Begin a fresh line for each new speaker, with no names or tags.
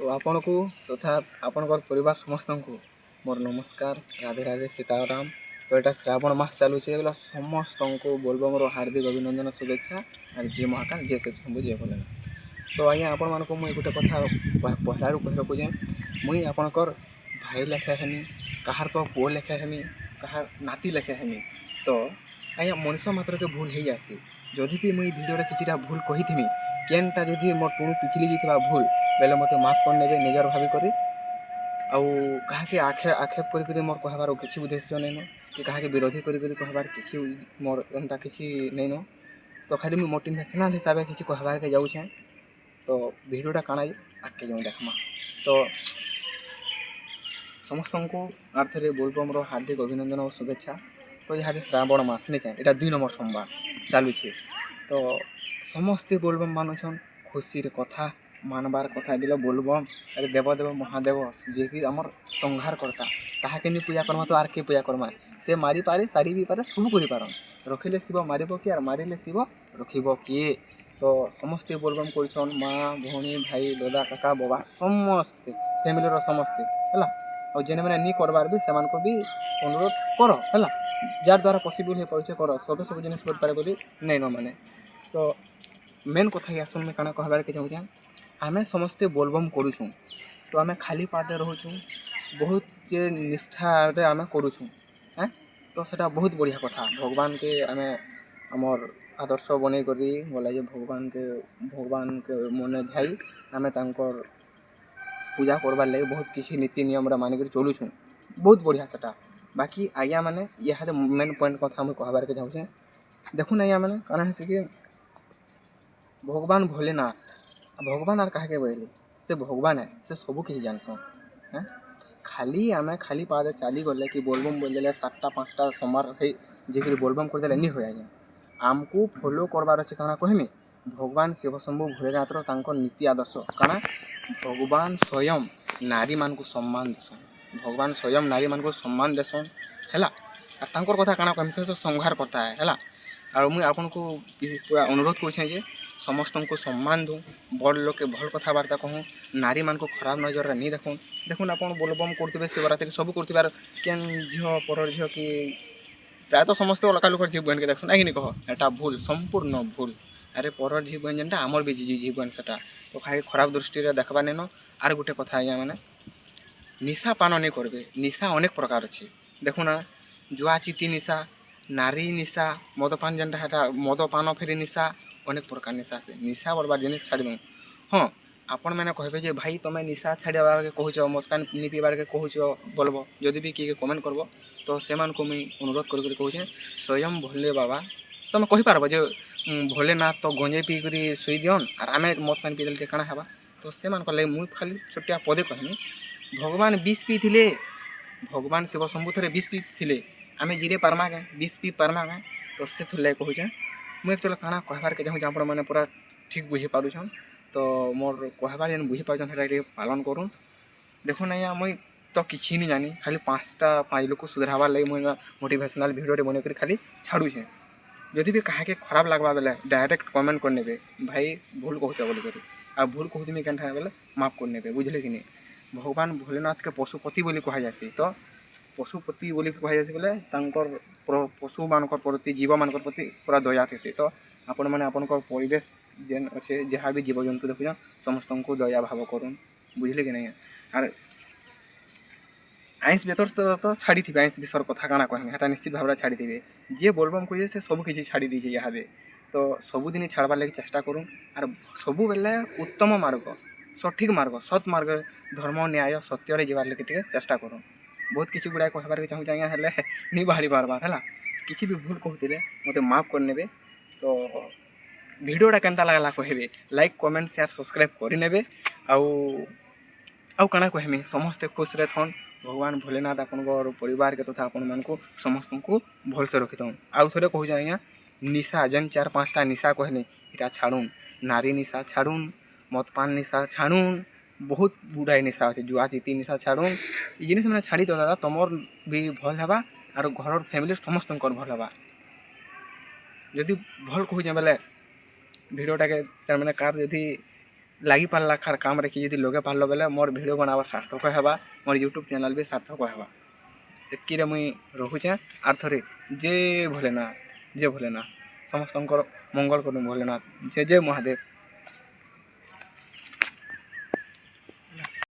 तो आपण को तथा आपणकर परिवार समस्त को मोर नमस्कार। राधे राधे सीताराम। तो यहाँ श्रावण मास चलुचे बोला समस्त को बोलबमर हार्दिक अभिनंदन शुभेच्छा और जय महाकाल जय से शंभु जय भोलेनाथ। तो आज्ञा आपण मानक मुझे गोटे कथा पहलू कह रखुचे मुई आपणकर भाई लेखे हेमी कहार तो पुओ लेखे हेमी कहार नाती लेखे हेमी। तो आज्ञा मनुष्य मात्र के भूल हो जासी जदि भी मुई भिडियो किसी भूल कही केनटा जदि मोर टुणु पिछली जाइए भूल बेले मत माफ कर ने निजर भावी कर आखे आक्षेप कर मोर कहबार किसी उद्देश्य नहीं कि कहा विरोधी कहबार किसी मोर एंता किसी नहीं न। तो खाली मुझे मोटिवेशनल हिसाब से किसी कहबार के जाऊे। तो भिडियोटा काଣା आगे जाऊँ देखमा। तो समस्त को आर्थे बोलबम हार्दिक अभिनंदन और शुभेच्छा। तो यहाँ श्रावण मास नहीं क्या यहाँ 2 नंबर सोमवार चलुचे। तो समस्ते बोलबम मानुछन खुशी कथा मानबार कथा बोले बोलबम अरे देवदेव महादेव जे कि आमर संहार करता ताके नहीं पूजा करमा तो आर के पूजा करमा से मारी पारे तारी भी पारे सब कर रखिले शिव मार किए और मारे शिव रखिब किए। तो समस्ते बोलबम कर माँ भौणी भाई दादा काका बाबा समस्ते फैमिली समस्ते है और जेने मैंने नहीं करबार भी से भी अनुरोध कर है जार द्वारा पॉसिबल हो पाचे कर सब सब जिन कर बोली नहीं न माने। तो मेन कथा या सुन में काना कहबार के चाहूँ आमे समस्ते बोलबम करूँ तो आमे खाली पादे रोचुँ बहुत जे निष्ठा आमे करूँ हैं। तो सेटा बहुत बढ़िया कथा भगवान के आमे आमर आदर्श बनै करी बोला जे भगवान के मन ध्याई आमे तांकर पूजा करबार लगे बहुत किसी नीति नियम मानिक चलुँ बहुत बढ़िया सेटा। बाकी आज्ञा मैंने यहाँ मेन पॉइंट कथा मुझे कहबार के चाहूँ देखुन आज्ञा मैंने काना है कि भगवान भोलेनाथ भगवान आर कहा के बोले से भगवान है से सबू किसी जानसन हैं। खाली आमे खाली पादे चली गले कि बोलबम बोले 7टा 5टा सोमवार जे बोलबम करदे नहीं हो आमको फॉलो करबार अच्छे काना कहमी भगवान शिव शंभु भोलेनाथ नीति आदर्श काना भगवान स्वयं नारी मान को सम्मान देसन भगवान स्वयं नारी मान को सम्मान देसन है और कथा काना कहमी से संहार करता है और मुझे आपन को पूरा अनुरोध कर समस्त को सम्मान दूँ बड़ लोग के भल कथबार्ता कहूँ नारी मान को खराब नजर नहीं देखूँ देखुन आप बोलबम करते शिवरात्रि सब कर केन झील पर झील कि प्रायतः समस्त अलग लोक झी बहन के देखुन आई कह एटा भूल संपूर्ण भूल अरे पर झी बहन जेनटा आमर भी झी बहन सेटा तो खाली खराब दृष्टि देखा नहीं न। आर गोटे कथा आज्ञा मैंने निशा पान नहीं करेंगे निशा अनेक प्रकार अच्छे देखुना जुआ चिती निशा नारी निशा मदपान जेनटा मदपान फेरी निशा अनेक प्रकार निशा से निशा बोलबार जिन छाड़ दूँ। हाँ आपण मैंने कहे भाई तुम्हें निशा छाड़बार के कहूच मदपान नहीं पीबार के कहूच बोलब जदि भी किए कमेंट करब तो से मुझे अनुरोध कर कहूँ स्वयं भोले बाबा तुम कहींपार जो भोलेनाथ तो गंजे पी कर शुई दियन और आम मदपान पी देल काଣା हेबा। तो से लगे मुझे खाली छोटिया पदे कहमी भगवान 20 पी थे भगवान शिव शंभु थे 20 पी थे आम जीरे पार्मा क्या 20 पी पार्मा क्या। तो से लगे कहूँ मुझे एक्चुअली काଣା कहबार के चाहूँ आप मैंने पूरा ठीक बुझी पारुछन। तो मोर कहबार जेन बुझी पारुछन से पालन करूँ देखुन आज्ञा मुई तो किसी नहीं जानी खाली 5 लोग को सुधारबार लगे मुझे मोटिवेशनल भिडियो बनकर खाली छाड़ुछे जदि भी कहा के खराब लगवा बेले डायरेक्ट कमेंट करने भाई भूल कहूच बोलिक आ भूल कहूँ क्या बेले माफ करने बुझले कि नहीं भगवान भोलेनाथ के पशुपति बोली कह जासी। तो पशुपति बोली कह जासी बोले पशु मान प्रति जीव मान प्रति पूरा दया थे। तो आपण मैंने आपन परिवेश जेन अच्छे जहाँ भी जीव जंतु देखुन समस्त को दया भाव करूँ बुझले कि नहीं। आर आइंस बेतर तो छाड़ी थे आइंस विषर कथा काଣା कहमी हेटा निश्चित भाव छाड़ी थे जे बोलबम कहे से सब किसी छाड़ी दीजिए यहाँ तो सबुदिन छाड़बार लगे चेष्टा करूँ और सबू बेले उत्तम मार्ग सठिक मार्ग सत् मार्ग धर्म न्याय सत्य जीवार लगे चेष्टा करूँ बहुत किसी गुड़ाए कहबार के चाहूँ आज्ञा हेल्ले नहीं बाहरी बारबार है किसी भी भूल कहते मत माफ करने। तो भिडियोटा केनता लगला कहबे लाइक कमेंट शेयर सब्सक्राइब करने आउ काଣା कहमी समस्ते खुश रहन भगवान भोलेनाथ अपन परिवार के तथा आपण मान को समस्त को भलसे रखी था। आउ थे कहूँ आज्ञा निशा जेन 4-5टा निशा कहले इटा छाड़ून नारी निशा छाड़ून मदपान निशा छाड़ून बहुत गुड़ाए निशा अच्छे जुआ चिती निशा छाड़ून ये जिन मैंने छाड़ी दो दादा तुमर भी भल हेबा और घर फैमिली समस्त भल हेबा जदि भल कहूँ बेले भिडियोटा के मैंने कार यदि ଲାଗିପାରିଲା ଖାର୍ କାମରେ କି ଯଦି ଲଗେଇ ପାରିଲ ବେଲେ ମୋର ଭିଡ଼ିଓ ବନାବାର ସାର୍ଥକ ହେବା, ମୋର ୟୁଟ୍ୟୁବ୍ ଚ୍ୟାନେଲ୍ ବି ସାର୍ଥକ ହେବା। ଏତ୍କିରେ ମୁଇଁ ରହୁଛେଁ। ଆର୍ ଥରେ ଜୟ ଭୋଲେନାଥ, ଜୟ ଭୋଲେନାଥ, ସମସ୍ତଙ୍କର ମଙ୍ଗଳ କରୁନ୍ ଭୋଲେନାଥ, ଜୟ ଜୟ ମହାଦେବ।